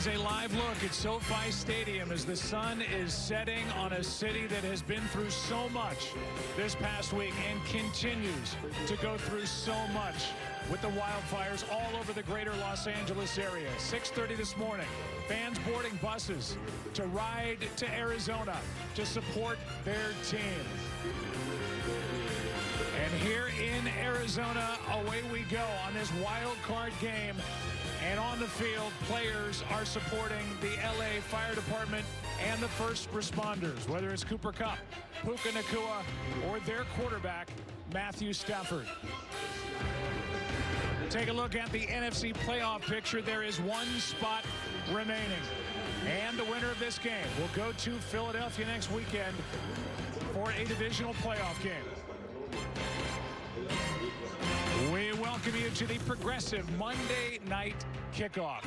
is a live look at SoFi Stadium as the sun is setting on a city that has been through so much this past week and continues to go through so much with the wildfires all over the greater Los Angeles area. 6:30 this morning, fans boarding buses to ride to Arizona to support their team. And here in Arizona, away we go on this wild card game. And on the field, players are supporting the LA Fire Department and the first responders, whether it's Cooper Kupp, Puka Nacua, or their quarterback, Matthew Stafford. Take a look at the NFC playoff picture. There is one spot remaining. And the winner of this game will go to Philadelphia next weekend for a divisional playoff game. We welcome you to the Progressive Monday Night Kickoff.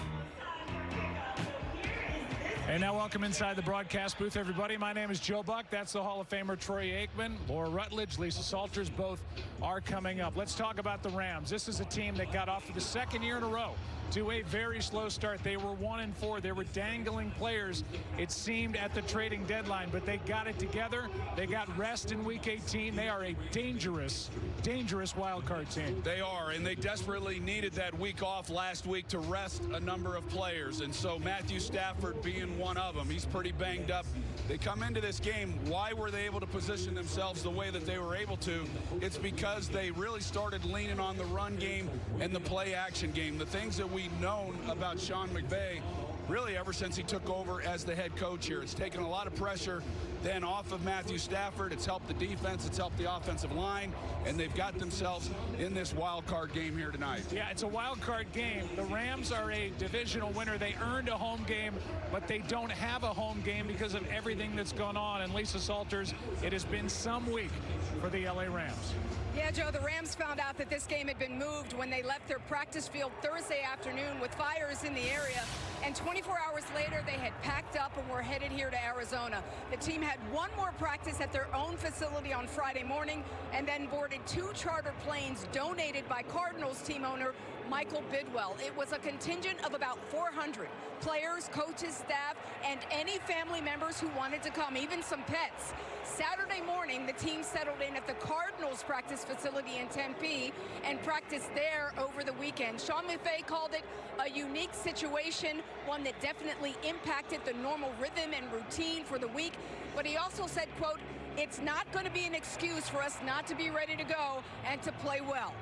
And now welcome inside the broadcast booth, everybody. My name is Joe Buck. That's the Hall of Famer Troy Aikman. Laura Rutledge, Lisa Salters, both are coming up. Let's talk about the Rams. This is a team that got off for the second year in a row to a very slow start. They were 1-4. They were dangling players, it seemed, at the trading deadline, but they got it together. They got rest in Week 18. They are a dangerous, dangerous wild card team. They are, and they desperately needed that week off last week to rest a number of players, and so Matthew Stafford being one of them. He's pretty banged up. They come into this game. Why were they able to position themselves the way that they were able to? It's because they really started leaning on the run game and the play action game. The things that we've known about Sean McVay really ever since he took over as the head coach here. It's taken a lot of pressure then off of Matthew Stafford. It's helped the defense. It's helped the offensive line. And they've got themselves in this wild card game here tonight. Yeah, it's a wild card game. The Rams are a divisional winner. They earned a home game, but they don't have a home game because of everything that's gone on. And Lisa Salters, it has been some week for the LA Rams. Yeah, Joe, the Rams found out that this game had been moved when they left their practice field Thursday afternoon with fires in the area. And 24 hours later, they had packed up and were headed here to Arizona. The team had one more practice at their own facility on Friday morning and then boarded 2 charter planes donated by Cardinals team owner Michael Bidwell. It was a contingent of about 400 players, coaches, staff, and any family members who wanted to come, even some pets. Saturday morning, the team settled in at the Cardinals practice facility in Tempe and practiced there over the weekend. Sean McVay called it a unique situation, one that definitely impacted the normal rhythm and routine for the week. But he also said, quote, "It's not going to be an excuse for us not to be ready to go and to play well."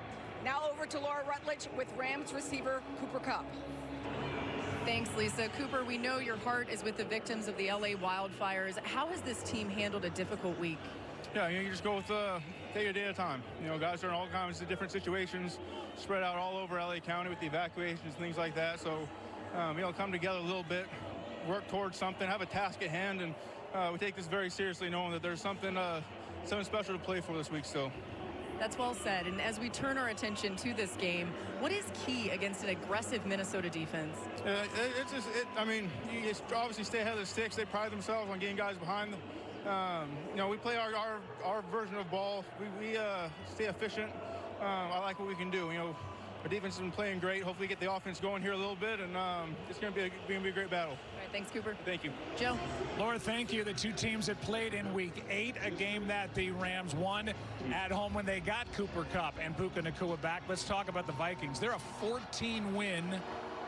Now over to Laura Rutledge with Rams receiver Cooper Kupp. Thanks, Lisa. Cooper, we know your heart is with the victims of the LA wildfires. How has this team handled a difficult week? Yeah, you just go with day a day at a time. Guys are in all kinds of different situations, spread out all over LA County with the evacuations, things like that. So, come together a little bit, work towards something, have a task at hand, and we take this very seriously, knowing that there's something special to play for this week still. That's well said. And as we turn our attention to this game, what is key against an aggressive Minnesota defense? You obviously stay ahead of the sticks. They pride themselves on getting guys behind them. We play our version of ball. We stay efficient. I like what we can do. Our defense has been playing great. Hopefully get the offense going here a little bit, and it's going to be a great battle. All right, thanks, Cooper. Thank you. Joe. Laura, thank you. The two teams that played in Week 8, a game that the Rams won at home when they got Cooper Kupp and Puka Nacua back. Let's talk about the Vikings. They're a 14-win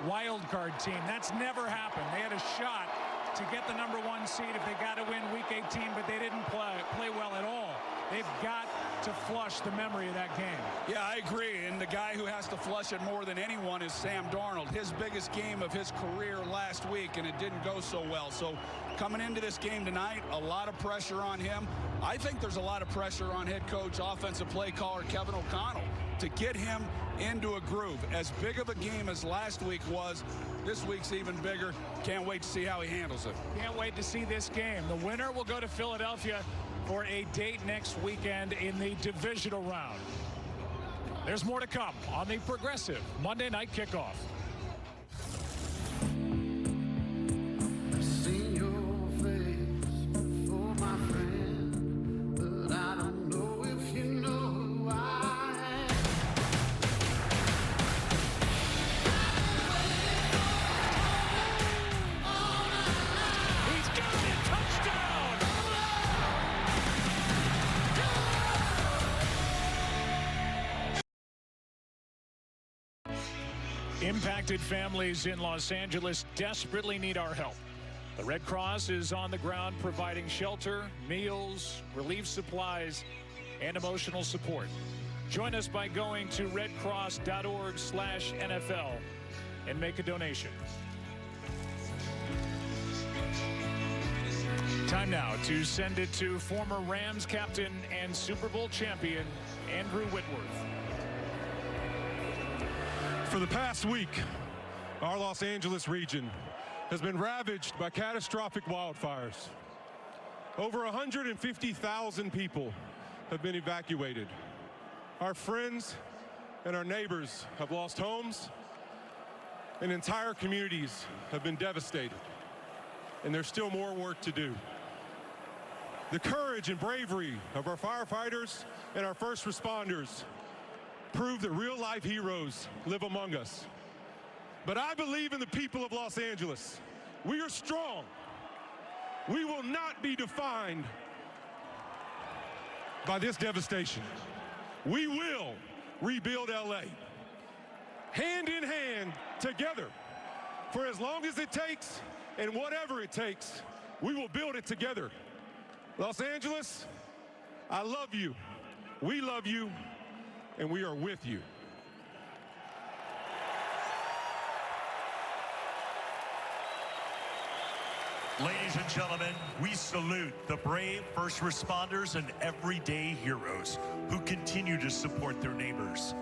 wild card team. That's never happened. They had a shot to get the #1 seed if they got to win Week 18, but they didn't play well at all. They've got to flush the memory of that game. Yeah, I agree. And the guy who has to flush it more than anyone is Sam Darnold. His biggest game of his career last week, and it didn't go so well. So coming into this game tonight, a lot of pressure on him. I think there's a lot of pressure on head coach, offensive play caller Kevin O'Connell to get him into a groove. As big of a game as last week was, this week's even bigger. Can't wait to see how he handles it. Can't wait to see this game. The winner will go to Philadelphia for a date next weekend in the divisional round. There's more to come on the Progressive Monday Night Kickoff. Impacted families in Los Angeles desperately need our help. The Red Cross is on the ground providing shelter, meals, relief supplies, and emotional support. Join us by going to redcross.org/NFL and make a donation. Time now to send it to former Rams captain and Super Bowl champion, Andrew Whitworth. For the past week, our Los Angeles region has been ravaged by catastrophic wildfires. Over 150,000 people have been evacuated. Our friends and our neighbors have lost homes, and entire communities have been devastated. And there's still more work to do. The courage and bravery of our firefighters and our first responders prove that real-life heroes live among us. But I believe in the people of Los Angeles. We are strong. We will not be defined by this devastation. We will rebuild LA, hand in hand, together. For as long as it takes and whatever it takes, we will build it together. Los Angeles, I love you. We love you. And we are with you. Ladies and gentlemen, we salute the brave first responders and everyday heroes who continue to support their neighbors.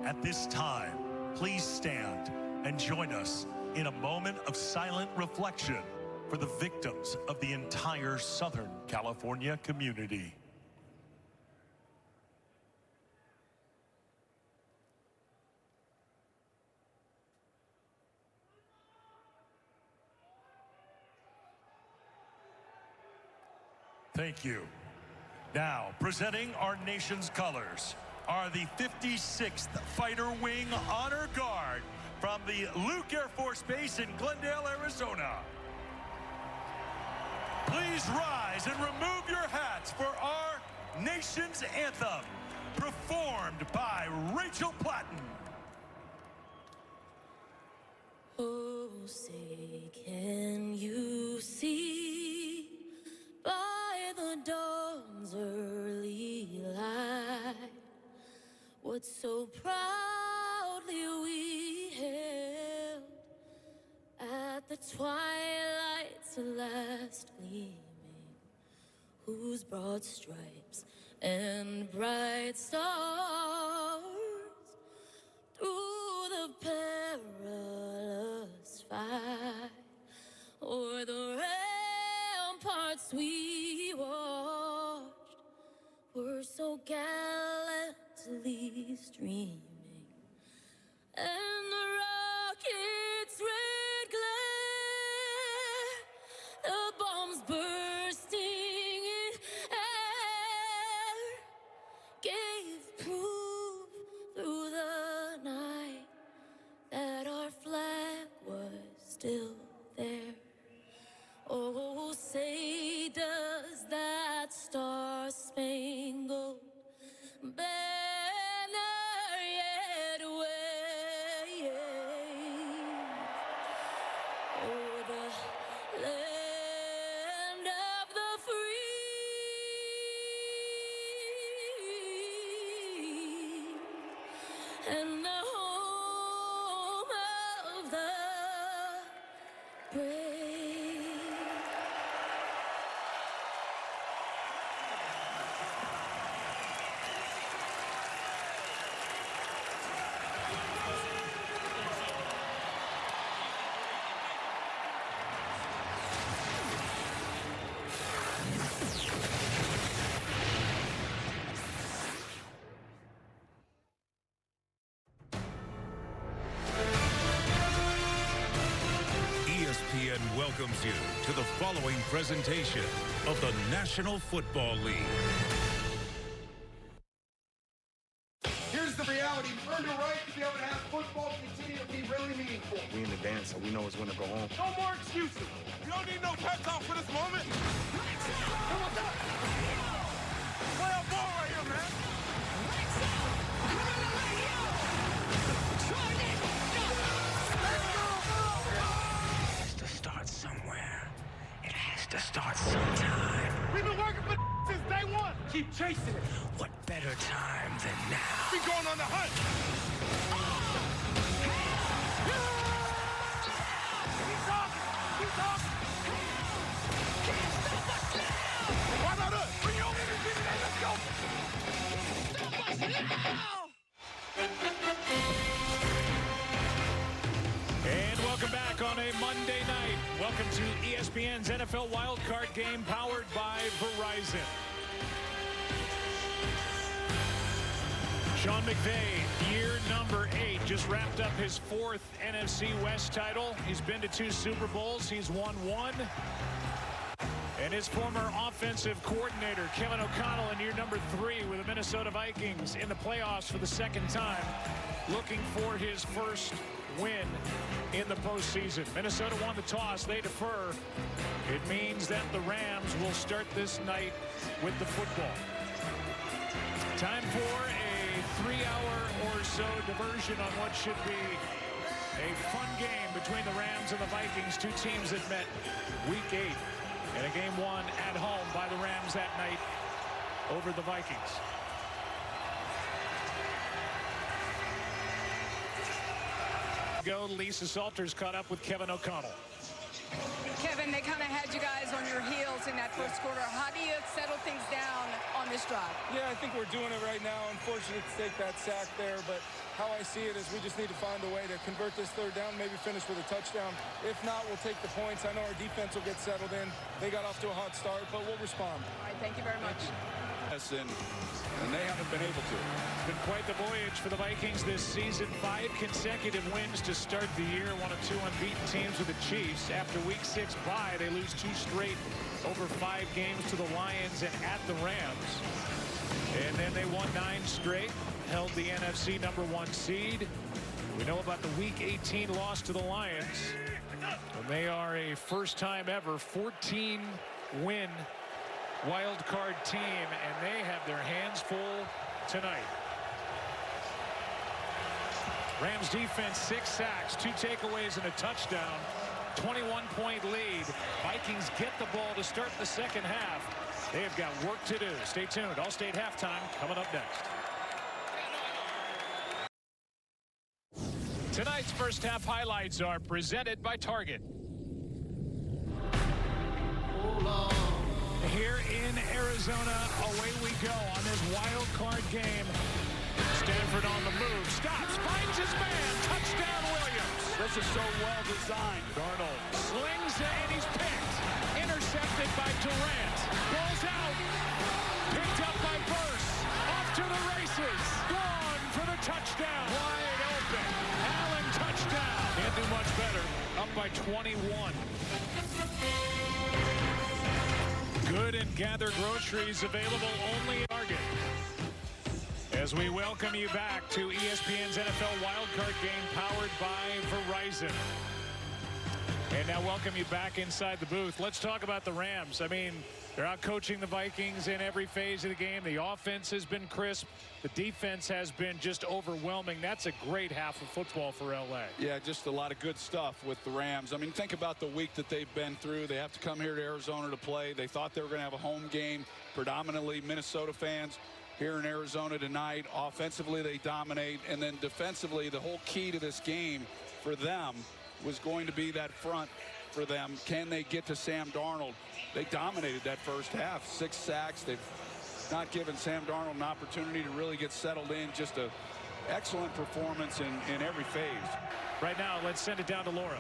At this time, please stand and join us in a moment of silent reflection for the victims of the entire Southern California community. Thank you. Now, presenting our nation's colors are the 56th Fighter Wing Honor Guard from the Luke Air Force Base in Glendale, Arizona. Please rise and remove your hats for our nation's anthem, performed by Rachel Platten. Oh, say, can you see by the dawn's early light what so proudly we held at the twilight's last gleaming, whose broad stripes and bright stars through the perilous fight o'er the ramparts we watched were so gallantly streaming, and the rocket's red glare, the bombs bursting in air, gave proof through the night that our flag was still there. Oh, say does that star-spangled banner yet wave o'er the land of the free and the home of the brave? ESPN welcomes you to the following presentation of the National Football League. Here's the reality. We've earned a right to be able to have football continue to be really meaningful. We in the dance, so we know it's going to go home. No more excuses. We don't need no pep talk for this moment. Come on, play a ball right here, man. something now. We going on the hunt. Keep talking. Why not us? Bring your own energy today. Let's go. And welcome back on a Monday night. Welcome to ESPN's NFL Wildcard Game, powered by Verizon. Sean McVay, year number 8, just wrapped up his 4th NFC West title. He's been to 2 Super Bowls. He's won 1. And his former offensive coordinator, Kevin O'Connell, in year number 3 with the Minnesota Vikings in the playoffs for the 2nd time, looking for his first win in the postseason. Minnesota won the toss. They defer. It means that the Rams will start this night with the football. Time for a 3-hour or so diversion on what should be a fun game between the Rams and the Vikings, 2 teams that met week 8 in a game won at home by the Rams that night over the Vikings. Go, Lisa Salters caught up with Kevin O'Connell. Kevin, they kind of had you guys on your heels in that first quarter. How do you settle things down on this drive? Yeah, I think we're doing it right now. Unfortunate to take that sack there, but how I see it is we just need to find a way to convert this 3rd down, maybe finish with a touchdown. If not, we'll take the points. I know our defense will get settled in. They got off to a hot start, but we'll respond. All right, thank you very much. And they haven't been able to. It's been quite the voyage for the Vikings this season. 5 consecutive wins to start the year. One of 2 unbeaten teams with the Chiefs. After week 6 bye, they lose 2 straight over 5 games to the Lions and at the Rams. And then they won 9 straight, held the NFC #1 seed. We know about the week 18 loss to the Lions. And they are a first-time ever 14-win wild card team, and they have their hands full tonight. Rams defense, 6 sacks, 2 takeaways and a touchdown, 21-point lead. Vikings get the ball to start the 2nd half. They have got work to do. Stay tuned. All-State halftime coming up next. Tonight's first half highlights are presented by Target. Here in Arizona, away we go on this wild card game. Stanford on the move, stops, finds his man, touchdown Williams. This is so well designed. Darnold slings it and he's picked. Intercepted by Durant. Ball's out. Picked up by Burse. Off to the races. Gone for the touchdown. Wide open. Allen touchdown. Can't do much better. Up by 21. Good and Gather groceries available only at Target. As we welcome you back to ESPN's NFL Wildcard Game, powered by Verizon. And now welcome you back inside the booth. Let's talk about the Rams. I mean, they're out coaching the Vikings in every phase of the game. The offense has been crisp. The defense has been just overwhelming. That's a great half of football for LA. Yeah, just a lot of good stuff with the Rams. I mean, think about the week that they've been through. They have to come here to Arizona to play. They thought they were going to have a home game, predominantly Minnesota fans here in Arizona tonight. Offensively, they dominate. And then defensively, the whole key to this game for them was going to be that front for them. Can they get to Sam Darnold? They dominated that first half. 6 sacks. They've not given Sam Darnold an opportunity to really get settled in. Just an excellent performance in every phase. Right now, let's send it down to Laura.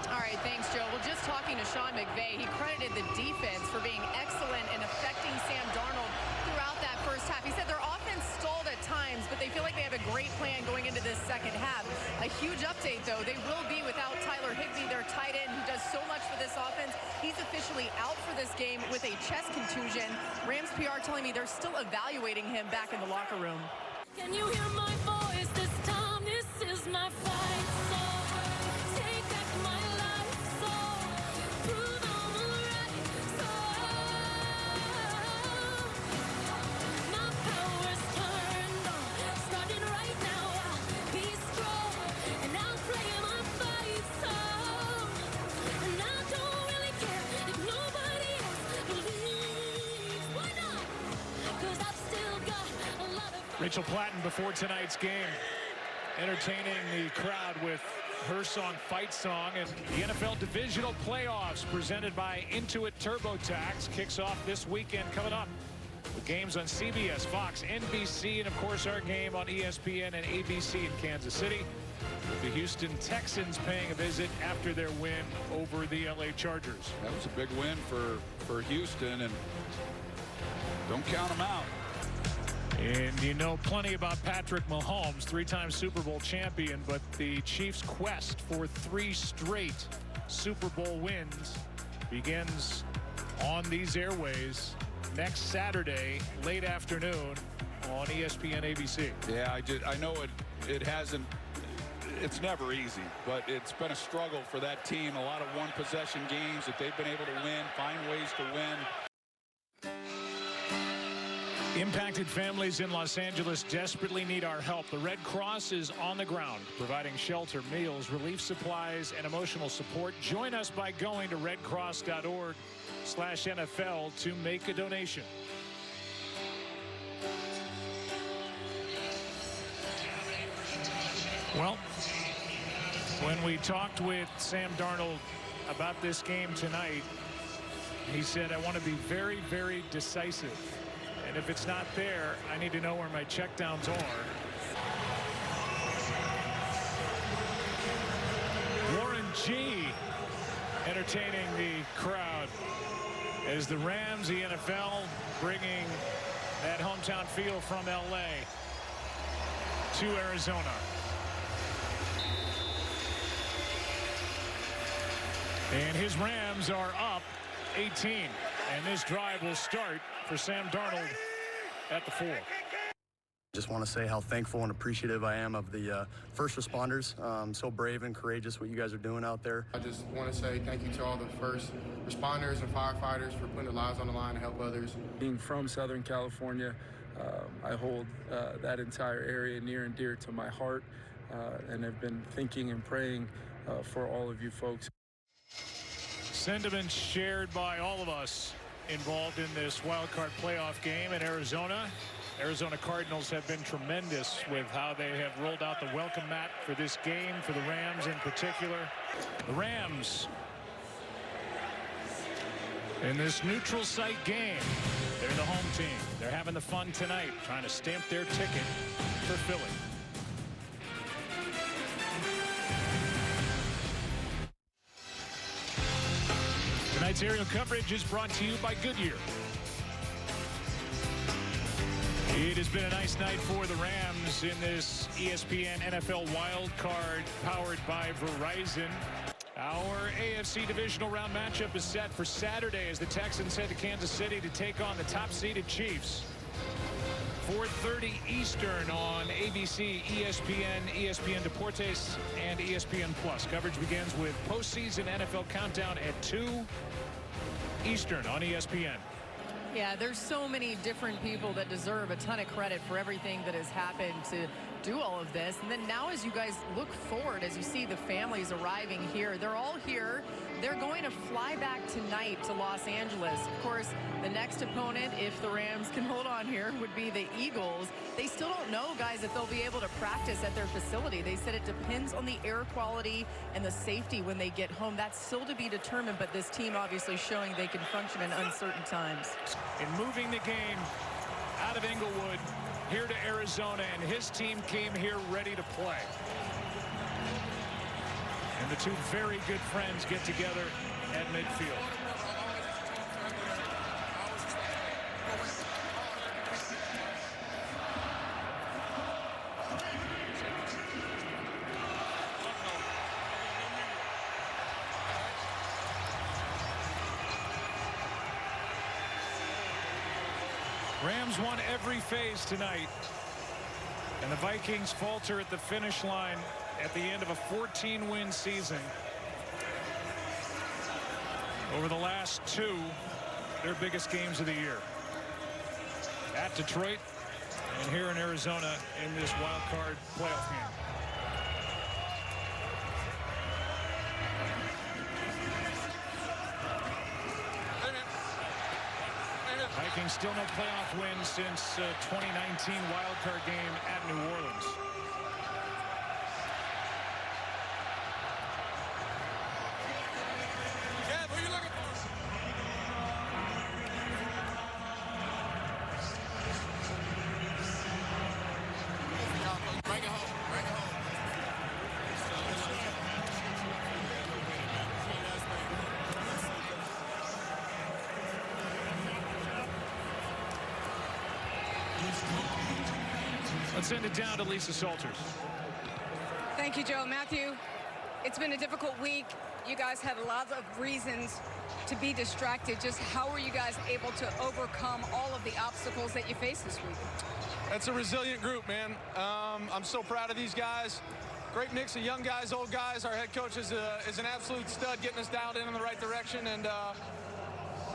All right, thanks, Joe. Well, just talking to Sean McVay, he credited the defense for being excellent in affecting Sam Darnold throughout that first half. He said their offense stalled at times, but they feel like they have a great plan going into this second half. A huge update, though. They will be without Tyler Higbee, their tight end, who does so much for this offense. He's officially out for this game with a chest contusion. Rams PR telling me they're still evaluating him back in the locker room. Can you hear my voice this time? This is my fight song. Take back my life song. Prove I'm alright song. My power's turned on. Starting right now. I'll be strong. And I'll play my fight song. And I don't really care if nobody else believes. Why not? 'Cause I've still got a lot of Mitchell Platten before tonight's game, entertaining the crowd with her song Fight Song. And the NFL divisional playoffs presented by Intuit TurboTax kicks off this weekend coming up with games on CBS, Fox, NBC, and of course our game on ESPN and ABC in Kansas City, with the Houston Texans paying a visit after their win over the LA Chargers. That was a big win for Houston, and don't count them out. And you know plenty about Patrick Mahomes, three-time Super Bowl champion, but the Chiefs' quest for 3 straight Super Bowl wins begins on these airways next Saturday, late afternoon on ESPN ABC. Yeah, I know it hasn't. It's never easy, but it's been a struggle for that team. A lot of one-possession games that they've been able to win, find ways to win. Impacted families in Los Angeles desperately need our help. The Red Cross is on the ground, providing shelter, meals, relief supplies, and emotional support. Join us by going to redcross.org/NFL to make a donation. Well, when we talked with Sam Darnold about this game tonight, he said, I want to be very, very decisive. And if it's not there, I need to know where my checkdowns are. Warren G. entertaining the crowd as the Rams, the NFL, bringing that hometown feel from LA to Arizona. And his Rams are up 18. And this drive will start for Sam Darnold at the 4. Just want to say how thankful and appreciative I am of the first responders. So brave and courageous what you guys are doing out there. I just want to say thank you to all the first responders and firefighters for putting their lives on the line to help others. Being from Southern California, I hold that entire area near and dear to my heart, and have been thinking and praying for all of you folks. Sentiments shared by all of us involved in this wild card playoff game in Arizona. Arizona Cardinals have been tremendous with how they have rolled out the welcome mat for this game, for the Rams in particular. The Rams in this neutral site game, they're the home team. They're having the fun tonight, trying to stamp their ticket for Philly. Tonight's aerial coverage is brought to you by Goodyear. It has been a nice night for the Rams in this ESPN NFL Wild Card powered by Verizon. Our AFC divisional round matchup is set for Saturday as the Texans head to Kansas City to take on the top-seeded Chiefs. 4:30 Eastern on ABC, ESPN, ESPN Deportes, and ESPN Plus. Coverage begins with postseason NFL countdown at 2 Eastern on ESPN. Yeah, there's so many different people that deserve a ton of credit for everything that has happened to do all of this. And then now as you guys look forward, as you see the families arriving here, they're all here. They're going to fly back tonight to Los Angeles. Of course, the next opponent, if the Rams can hold on here, would be the Eagles. They still don't know, guys, if they'll be able to practice at their facility. They said it depends on the air quality and the safety when they get home. That's still to be determined, but this team obviously showing they can function in uncertain times. In moving the game out of Inglewood here to Arizona, and his team came here ready to play. And the two very good friends get together at midfield. Rams won every phase tonight, and the Vikings falter at the finish line at the end of a 14-win season. Over the last 2, their biggest games of the year. At Detroit and here in Arizona in this wild card playoff game. Vikings still no playoff win since 2019 wildcard game at New Orleans. Yeah, who you looking for? Bring it home. Bring it home. Let's send it down to Lisa Salters. Thank you, Joe. Matthew, it's been a difficult week. You guys had a lot of reasons to be distracted. Just how were you guys able to overcome all of the obstacles that you faced this week? That's a resilient group, man. I'm so proud of these guys. Great mix of young guys, old guys. Our head coach is an absolute stud, getting us dialed in the right direction. And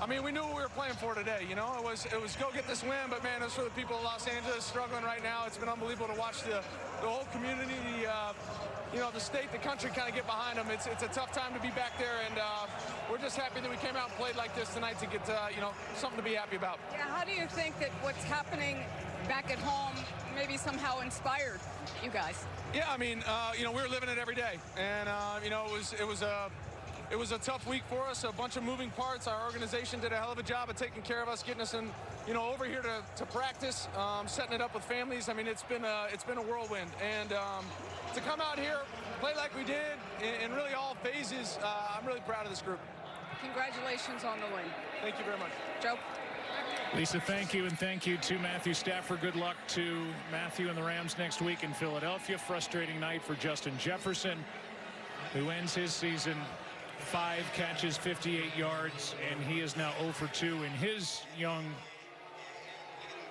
I mean, we knew what we were playing for today. You know, it was go get this win, but man, it was for the people of Los Angeles struggling right now. It's been unbelievable to watch the whole community, you know, the state, the country kind of get behind them. It's a tough time to be back there, and we're just happy that we came out and played like this tonight to get, you know, something to be happy about. Yeah, how do you think that what's happening back at home maybe somehow inspired you guys? Yeah, I mean, you know, we were living it every day, and you know, it was a tough week for us, a bunch of moving parts. Our organization did a hell of a job of taking care of us, getting us in, you know, over here to practice, setting it up with families. I mean, it's been a whirlwind, and to come out here, play like we did in really all phases, I'm really proud of this group. Congratulations on the win. Thank you very much. Joe? Lisa, thank you, and thank you to Matthew Stafford. Good luck to Matthew and the Rams next week in Philadelphia. Frustrating night for Justin Jefferson, who ends his season 5 catches, 58 yards, and he is now 0 for 2 in his young,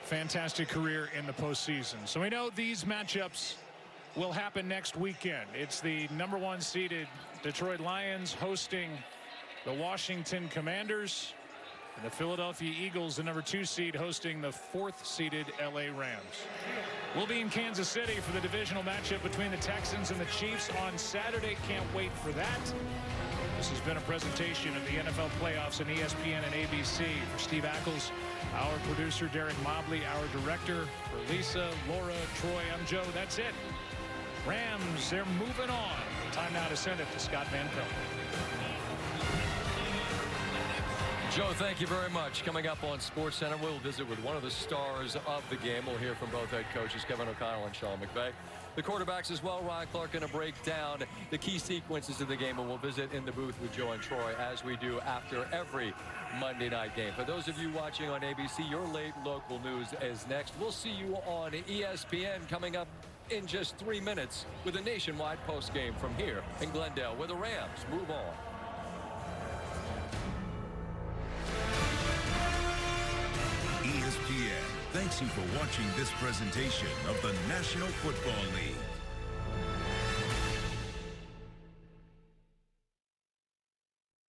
fantastic career in the postseason. So we know these matchups will happen next weekend. It's the #1 seeded Detroit Lions hosting the Washington Commanders, and the Philadelphia Eagles, the #2 seed, hosting the 4th seeded LA Rams. We'll be in Kansas City for the divisional matchup between the Texans and the Chiefs on Saturday. Can't wait for that. This has been a presentation of the NFL playoffs on ESPN and ABC. For Steve Ackles, our producer, Derek Mobley, our director, for Lisa, Laura, Troy, I'm Joe. That's it. Rams, they're moving on. Time now to send it to Scott Van Pelt. Joe, thank you very much. Coming up on SportsCenter, we'll visit with one of the stars of the game. We'll hear from both head coaches, Kevin O'Connell and Sean McVay. The quarterbacks as well. Ryan Clark going to break down the key sequences of the game, and we'll visit in the booth with Joe and Troy as we do after every Monday night game. For those of you watching on ABC, your late local news is next. We'll see you on ESPN coming up in just 3 minutes with a nationwide postgame from here in Glendale, where the Rams move on. ESPN thanks you for watching this presentation of the National Football League.